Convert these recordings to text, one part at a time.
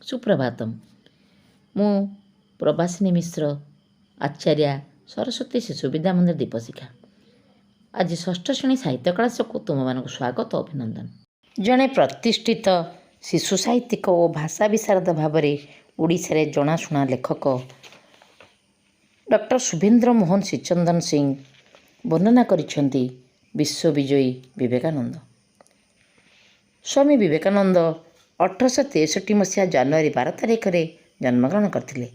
ସୁପ୍ରଭାତମ୍। ମୁଁ ପ୍ରବାସିନୀ ମିଶ୍ର, ଆଚାର୍ଯ୍ୟା ସରସ୍ୱତୀ ଶିଶୁ ବିଦ୍ୟା ମନ୍ଦିର ଦୀପଶିଖା। ଆଜି ଷଷ୍ଠ ଶ୍ରେଣୀ ସାହିତ୍ୟ କ୍ଳାସକୁ ତୁମମାନଙ୍କୁ ସ୍ୱାଗତ ଓ ଅଭିନନ୍ଦନ। ଜଣେ ପ୍ରତିଷ୍ଠିତ ଶିଶୁ ସାହିତ୍ୟିକ ଓ ଭାଷା ବିଶାରଦ ଭାବରେ ଓଡ଼ିଶାରେ ଜଣାଶୁଣା ଲେଖକ ଡକ୍ଟର ଶୁଭେନ୍ଦ୍ର ମୋହନ ଶ୍ରୀଚନ୍ଦନ ସିଂ ବର୍ଣ୍ଣନା କରିଛନ୍ତି ବିଶ୍ୱବିଜୟୀ ବିବେକାନନ୍ଦ। ସ୍ୱାମୀ ବିବେକାନନ୍ଦ 1863 ମସିହା ଜାନୁଆରୀ 12 ତାରିଖରେ ଜନ୍ମଗ୍ରହଣ କରିଥିଲେ।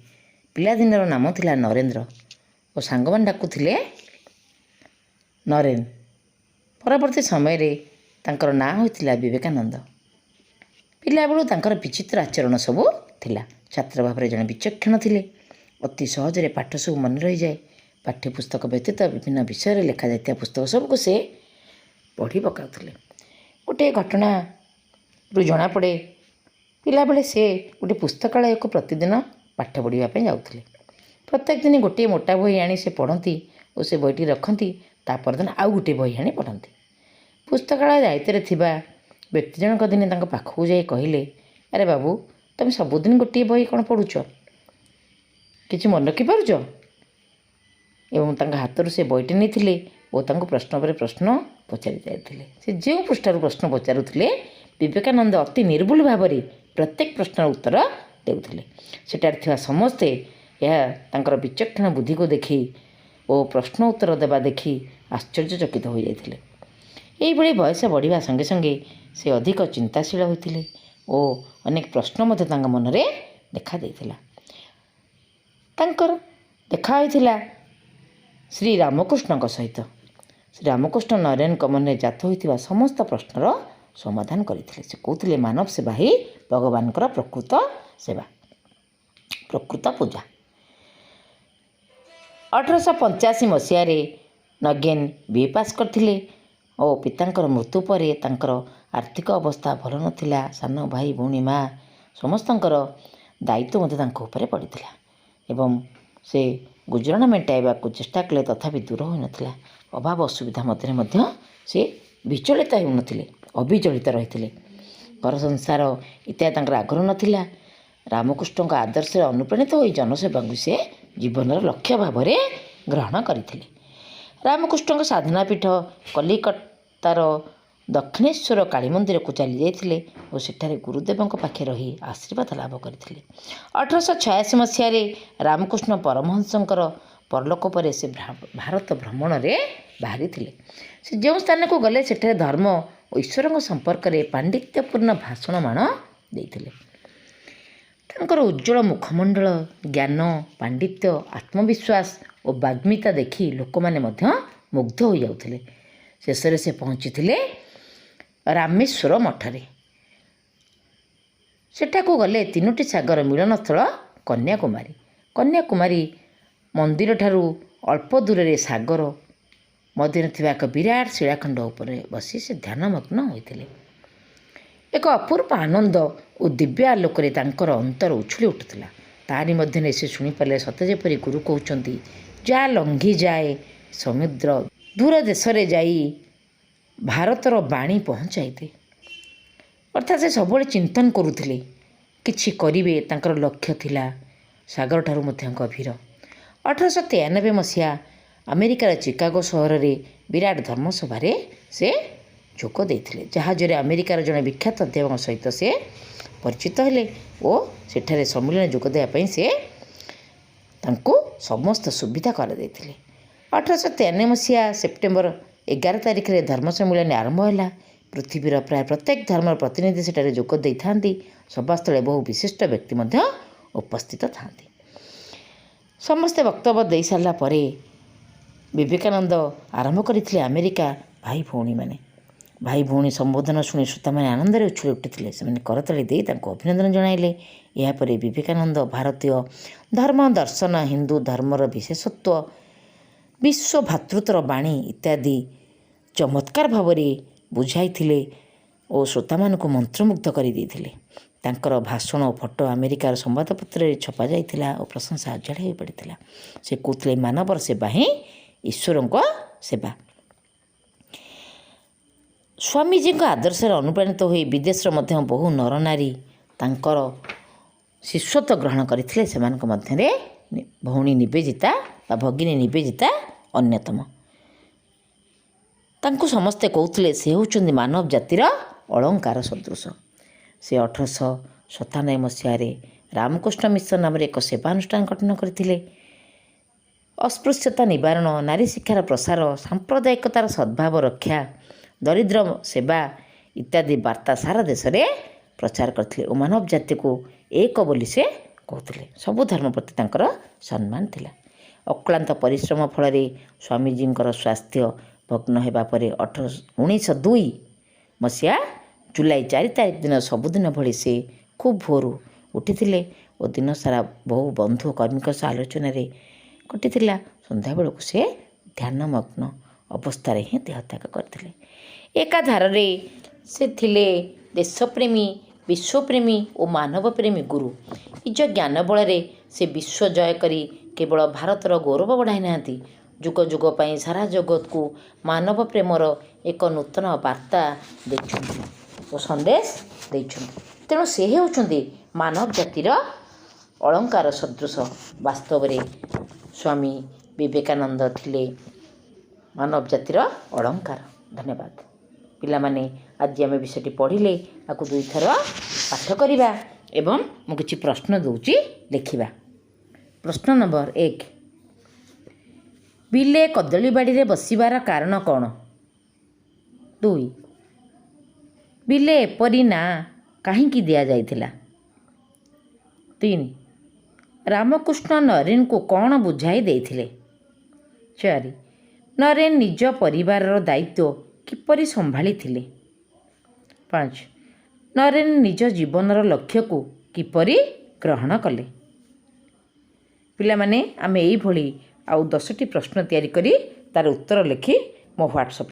ପିଲାଦିନର ନାମ ଥିଲା ନରେନ୍ଦ୍ର ଓ ସାଙ୍ଗମାନେ ଡାକୁଥିଲେ ନରେନ। ପରବର୍ତ୍ତୀ ସମୟରେ ତାଙ୍କର ନାଁ ହୋଇଥିଲା ବିବେକାନନ୍ଦ। ପିଲାବେଳୁ ତାଙ୍କର ବିଚିତ୍ର ଆଚରଣ ସବୁ ଥିଲା। ଛାତ୍ର ଭାବରେ ଜଣେ ବିଚକ୍ଷଣ ଥିଲେ। ଅତି ସହଜରେ ପାଠ ସବୁ ମନେ ରହିଯାଏ। ପାଠ୍ୟପୁସ୍ତକ ବ୍ୟତୀତ ବିଭିନ୍ନ ବିଷୟରେ ଲେଖାଯାଇଥିବା ପୁସ୍ତକ ସବୁକୁ ସେ ପଢ଼ି ପକାଉଥିଲେ। ଗୋଟିଏ ଘଟଣାରୁ ଜଣାପଡ଼େ, ପିଲାବେଳେ ସେ ଗୋଟିଏ ପୁସ୍ତକାଳୟକୁ ପ୍ରତିଦିନ ପାଠ ପଢ଼ିବା ପାଇଁ ଯାଉଥିଲେ। ପ୍ରତ୍ୟେକ ଦିନ ଗୋଟିଏ ମୋଟା ବହି ଆଣି ସେ ପଢ଼ନ୍ତି ଓ ସେ ବହିଟି ରଖନ୍ତି। ତା ପରଦିନ ଆଉ ଗୋଟିଏ ବହି ଆଣି ପଢ଼ନ୍ତି। ପୁସ୍ତକାଳୟ ଦାୟିତ୍ୱରେ ଥିବା ବ୍ୟକ୍ତି ଜଣକ ଦିନେ ତାଙ୍କ ପାଖକୁ ଯାଇ କହିଲେ, ଆରେ ବାବୁ, ତୁମେ ସବୁଦିନ ଗୋଟିଏ ବହି କ'ଣ ପଢ଼ୁଛ? କିଛି ମନେ ରଖିପାରୁଛ? ଏବଂ ତାଙ୍କ ହାତରୁ ସେ ବହିଟି ନେଇଥିଲେ ଓ ତାଙ୍କୁ ପ୍ରଶ୍ନ ପରେ ପ୍ରଶ୍ନ ପଚାରି ଯାଇଥିଲେ। ସେ ଯେଉଁ ପୃଷ୍ଠାରୁ ପ୍ରଶ୍ନ ପଚାରୁଥିଲେ, ବିବେକାନନ୍ଦ ଅତି ନିର୍ଭୁଲ ଭାବରେ ପ୍ରତ୍ୟେକ ପ୍ରଶ୍ନର ଉତ୍ତର ଦେଉଥିଲେ। ସେଠାରେ ଥିବା ସମସ୍ତେ ଏହା ତାଙ୍କର ବିଚକ୍ଷଣ ବୁଦ୍ଧିକୁ ଦେଖି ଓ ପ୍ରଶ୍ନ ଉତ୍ତର ଦେବା ଦେଖି ଆଶ୍ଚର୍ଯ୍ୟଚକିତ ହୋଇଯାଇଥିଲେ। ଏହିଭଳି ବୟସ ବଢ଼ିବା ସଙ୍ଗେ ସଙ୍ଗେ ସେ ଅଧିକ ଚିନ୍ତାଶୀଳ ହୋଇଥିଲେ ଓ ଅନେକ ପ୍ରଶ୍ନ ମଧ୍ୟ ତାଙ୍କ ମନରେ ଦେଖାଦେଇଥିଲା। ତାଙ୍କର ଦେଖା ହୋଇଥିଲା ଶ୍ରୀରାମକୃଷ୍ଣଙ୍କ ସହିତ। ଶ୍ରୀରାମକୃଷ୍ଣ ନରେନଙ୍କ ମନରେ ଜାତ ହୋଇଥିବା ସମସ୍ତ ପ୍ରଶ୍ନର ସମାଧାନ କରିଥିଲେ। ସେ କହୁଥିଲେ, ମାନବ ସେବା ହିଁ ଭଗବାନଙ୍କର ପ୍ରକୃତ ସେବା, ପ୍ରକୃତ ପୂଜା। 1885 ମସିହାରେ ନଗେନ BA ପାସ୍ କରିଥିଲେ ଓ ପିତାଙ୍କର ମୃତ୍ୟୁ ପରେ ତାଙ୍କର ଆର୍ଥିକ ଅବସ୍ଥା ଭଲ ନଥିଲା। ସାନ ଭାଇ, ଭଉଣୀ, ମା ସମସ୍ତଙ୍କର ଦାୟିତ୍ୱ ମଧ୍ୟ ତାଙ୍କ ଉପରେ ପଡ଼ିଥିଲା ଏବଂ ସେ ଗୁଜୁରାଣ ମେଣ୍ଟାଇବାକୁ ଚେଷ୍ଟା କଲେ, ତଥାପି ଦୂର ହୋଇନଥିଲା। ଅଭାବ ଅସୁବିଧା ମଧ୍ୟରେ ମଧ୍ୟ ସେ ବିଚଳିତ ହେଉନଥିଲେ, ଅବିଚଳିତ ରହିଥିଲେ। ଘର ସଂସାର ଇତ୍ୟାଦି ତାଙ୍କର ଆଗ୍ରହ ନଥିଲା। ରାମକୃଷ୍ଣଙ୍କ ଆଦର୍ଶରେ ଅନୁପ୍ରାଣିତ ହୋଇ ଜନସେବାକୁ ସେ ଜୀବନର ଲକ୍ଷ୍ୟ ଭାବରେ ଗ୍ରହଣ କରିଥିଲେ। ରାମକୃଷ୍ଣଙ୍କ ସାଧନା ପୀଠ କଲିକତାର ଦକ୍ଷିଣେଶ୍ୱର କାଳୀ ମନ୍ଦିରକୁ ଚାଲି ଯାଇଥିଲେ ଓ ସେଠାରେ ଗୁରୁଦେବଙ୍କ ପାଖରେ ରହି ଆଶୀର୍ବାଦ ଲାଭ କରିଥିଲେ। 1886 ମସିହାରେ ରାମକୃଷ୍ଣ ପରମହଂସଙ୍କର ପରଲୋକ ପରେ ସେ ଭାରତ ଭ୍ରମଣରେ ବାହାରିଥିଲେ। ସେ ଯେଉଁ ସ୍ଥାନକୁ ଗଲେ ସେଠାରେ ଧର୍ମ ଓ ଈଶ୍ୱରଙ୍କ ସମ୍ପର୍କରେ ପାଣ୍ଡିତ୍ୟପୂର୍ଣ୍ଣ ଭାଷଣମାନ ଦେଇଥିଲେ। ତାଙ୍କର ଉଜ୍ଜ୍ୱଳ ମୁଖମଣ୍ଡଳ, ଜ୍ଞାନ, ପାଣ୍ଡିତ୍ୟ, ଆତ୍ମବିଶ୍ୱାସ ଓ ବାଗ୍ମିତା ଦେଖି ଲୋକମାନେ ମଧ୍ୟ ମୁଗ୍ଧ ହୋଇଯାଉଥିଲେ। ଶେଷରେ ସେ ପହଞ୍ଚିଥିଲେ ରାମେଶ୍ୱର ମଠରେ। ସେଠାକୁ ଗଲେ ତିନୋଟି ସାଗର ମିଳନସ୍ଥଳ କନ୍ୟାକୁମାରୀ। କନ୍ୟାକୁମାରୀ ମନ୍ଦିରଠାରୁ ଅଳ୍ପ ଦୂରରେ ସାଗର ମଧ୍ୟରେ ଥିବା ଏକ ବିରାଟ ଶିଳାଖଣ୍ଡ ଉପରେ ବସି ସେ ଧ୍ୟାନମଗ୍ନ ହୋଇଥିଲେ। ଏକ ଅପୂର୍ବ ଆନନ୍ଦ ଓ ଦିବ୍ୟ ଆଲୋକରେ ତାଙ୍କର ଅନ୍ତର ଉଛୁଳି ଉଠୁଥିଲା। ତାରି ମଧ୍ୟରେ ସେ ଶୁଣିପାରିଲେ, ସତେ ଯେପରି ଗୁରୁ କହୁଛନ୍ତି, ଯା ଲଙ୍ଘି ଯାଏ ସମୁଦ୍ର, ଦୂର ଦେଶରେ ଯାଇ ଭାରତର ବାଣୀ ପହଞ୍ଚାଇଦେ। ଅର୍ଥାତ୍ ସେ ସବୁବେଳେ ଚିନ୍ତନ କରୁଥିଲେ, କିଛି କରିବେ। ତାଙ୍କର ଲକ୍ଷ୍ୟ ଥିଲା ସାଗରଠାରୁ ମଧ୍ୟ ଗଭୀର। 1893 ମସିହା ଆମେରିକାର ଚିକାଗୋ ସହରରେ ବିରାଟ ଧର୍ମସଭାରେ ସେ ଯୋଗ ଦେଇଥିଲେ। ଜାହାଜରେ ଆମେରିକାର ଜଣେ ବିଖ୍ୟାତ ଅଧ୍ୟାପକଙ୍କ ସହିତ ସେ ପରିଚିତ ହେଲେ ଓ ସେଠାରେ ସମ୍ମିଳନୀ ଯୋଗ ଦେବା ପାଇଁ ସେ ତାଙ୍କୁ ସମସ୍ତ ସୁବିଧା କରାଯାଇଥିଲେ। 1893 ମସିହା ସେପ୍ଟେମ୍ବର 11 ତାରିଖରେ ଧର୍ମ ସମ୍ମିଳନୀ ଆରମ୍ଭ ହେଲା। ପୃଥିବୀର ପ୍ରାୟ ପ୍ରତ୍ୟେକ ଧର୍ମର ପ୍ରତିନିଧି ସେଠାରେ ଯୋଗ ଦେଇଥାନ୍ତି। ସଭାସ୍ଥଳରେ ବହୁ ବିଶିଷ୍ଟ ବ୍ୟକ୍ତି ମଧ୍ୟ ଉପସ୍ଥିତ ଥାନ୍ତି। ସମସ୍ତେ ବକ୍ତବ୍ୟ ଦେଇସାରିଲା ପରେ ବିବେକାନନ୍ଦ ଆରମ୍ଭ କରିଥିଲେ, ଆମେରିକା ଭାଇ ଭଉଣୀମାନେ। ଭାଇ ଭଉଣୀ ସମ୍ବୋଧନ ଶୁଣି ଶ୍ରୋତାମାନେ ଆନନ୍ଦରେ ଉଛୁଳି ଉଠିଥିଲେ। ସେମାନେ କରତାଳି ଦେଇ ତାଙ୍କୁ ଅଭିନନ୍ଦନ ଜଣାଇଲେ। ଏହାପରେ ବିବେକାନନ୍ଦ ଭାରତୀୟ ଧର୍ମ, ଦର୍ଶନ, ହିନ୍ଦୁ ଧର୍ମର ବିଶେଷତ୍ୱ, ବିଶ୍ୱ ଭ୍ରାତୃତ୍ୱର ବାଣୀ ଇତ୍ୟାଦି ଚମତ୍କାର ଭାବରେ ବୁଝାଇଥିଲେ ଓ ଶ୍ରୋତାମାନଙ୍କୁ ମନ୍ତ୍ରମୁଗ୍ଧ କରିଦେଇଥିଲେ। ତାଙ୍କର ଭାଷଣ ଓ ଫଟୋ ଆମେରିକାର ସମ୍ବାଦପତ୍ରରେ ଛପାଯାଇଥିଲା ଓ ପ୍ରଶଂସା ଅଜାଡ଼ି ହୋଇପଡ଼ିଥିଲା। ସେ କହୁଥିଲେ, ମାନବର ସେବା ହିଁ ଈଶ୍ୱରଙ୍କ ସେବା। ସ୍ୱାମୀଜୀଙ୍କ ଆଦର୍ଶରେ ଅନୁପ୍ରାଣିତ ହୋଇ ବିଦେଶର ମଧ୍ୟ ବହୁ ନରନାରୀ ତାଙ୍କର ଶିଷ୍ୟତ୍ୱ ଗ୍ରହଣ କରିଥିଲେ। ସେମାନଙ୍କ ମଧ୍ୟରେ ଭଉଣୀ ନିବେଦିତା ବା ଭଗିନୀ ନିବେଦିତା ଅନ୍ୟତମ। ତାଙ୍କୁ ସମସ୍ତେ କହୁଥିଲେ ସେ ହେଉଛନ୍ତି ମାନବ ଜାତିର ଅଳଙ୍କାର ସଦୃଶ। ସେ 1897 ମସିହାରେ ରାମକୃଷ୍ଣ ମିଶନ ନାମରେ ଏକ ସେବାନୁଷ୍ଠାନ ଗଠନ କରିଥିଲେ। ଅସ୍ପୃଶ୍ୟତା ନିବାରଣ, ନାରୀ ଶିକ୍ଷାର ପ୍ରସାର, ସାମ୍ପ୍ରଦାୟିକତାର ସଦ୍ଭାବ ରକ୍ଷା, ଦରିଦ୍ର ସେବା ଇତ୍ୟାଦି ବାର୍ତ୍ତା ସାରା ଦେଶରେ ପ୍ରଚାର କରିଥିଲେ ଓ ମାନବ ଜାତିକୁ ଏକ ବୋଲି ସେ କହୁଥିଲେ। ସବୁ ଧର୍ମ ପ୍ରତି ତାଙ୍କର ସମ୍ମାନ ଥିଲା। ଅକ୍ଳାନ୍ତ ପରିଶ୍ରମ ଫଳରେ ସ୍ୱାମୀଜୀଙ୍କର ସ୍ୱାସ୍ଥ୍ୟ ଭଗ୍ନ ହେବା ପରେ 1902 ମସିହା ଜୁଲାଇ 4 ତାରିଖ ଦିନ ସବୁଦିନ ଭଳି ସେ ଖୁବ୍ ଭୋରୁ ଉଠିଥିଲେ ଓ ଦିନସାରା ବହୁ ବନ୍ଧୁ କର୍ମୀଙ୍କ ସହ ଆଲୋଚନାରେ କଟିଥିଲା। ସନ୍ଧ୍ୟାବେଳକୁ ସେ ଧ୍ୟାନମଗ୍ନ ଅବସ୍ଥାରେ ହିଁ ଦେହତ୍ୟାଗ କରିଥିଲେ। ଏକାଧାରରେ ସେ ଥିଲେ ଦେଶପ୍ରେମୀ, ବିଶ୍ୱପ୍ରେମୀ ଓ ମାନବପ୍ରେମୀ ଗୁରୁ। ନିଜ ଜ୍ଞାନ ବଳରେ ସେ ବିଶ୍ୱ ଜୟ କରି କେବଳ ଭାରତର ଗୌରବ ବଢ଼ାଇ ନାହାନ୍ତି, ଯୁଗ ଯୁଗ ପାଇଁ ସାରା ଜଗତକୁ ମାନବ ପ୍ରେମର ଏକ ନୂତନ ବାର୍ତ୍ତା ଦେଇଛନ୍ତି ଓ ସନ୍ଦେଶ ଦେଇଛନ୍ତି। ତେଣୁ ସେ ହେଉଛନ୍ତି ମାନବ ଜାତିର ଅଳଙ୍କାର ସଦୃଶ। ବାସ୍ତବରେ ସ୍ୱାମୀ ବିବେକାନନ୍ଦ ଥିଲେ ମାନବ ଜାତିର ଅଳଙ୍କାର। ଧନ୍ୟବାଦ। ପିଲାମାନେ, ଆଜି ଆମେ ବିଷୟଟି ପଢ଼ିଲେ ତାକୁ 2 ଥର ପାଠ କରିବା ଏବଂ ମୁଁ କିଛି ପ୍ରଶ୍ନ ଦେଉଛି ଲେଖିବା। ପ୍ରଶ୍ନ ନମ୍ବର 1, ବିଲେ କଦଳୀ ବାଡ଼ିରେ ବସିବାର କାରଣ କ'ଣ? 2, ବିଲେ ଏପରି ନାଁ କାହିଁକି ଦିଆଯାଇଥିଲା? 3, ରାମକୃଷ୍ଣ ନରେନଙ୍କୁ କ'ଣ ବୁଝାଇ ଦେଇଥିଲେ? 4, ନରେନ ନିଜ ପରିବାରର ଦାୟିତ୍ୱ କିପରି ସମ୍ଭାଳିଥିଲେ? 5, ନରେନ ନିଜ ଜୀବନର ଲକ୍ଷ୍ୟକୁ କିପରି ଗ୍ରହଣ କଲେ? ପିଲାମାନେ, ଆମେ ଏଇଭଳି ଆଉ 10ଟି ପ୍ରଶ୍ନ ତିଆରି କରି ତା'ର ଉତ୍ତର ଲେଖି ମୋ ହ୍ୱାଟ୍ସଆପ୍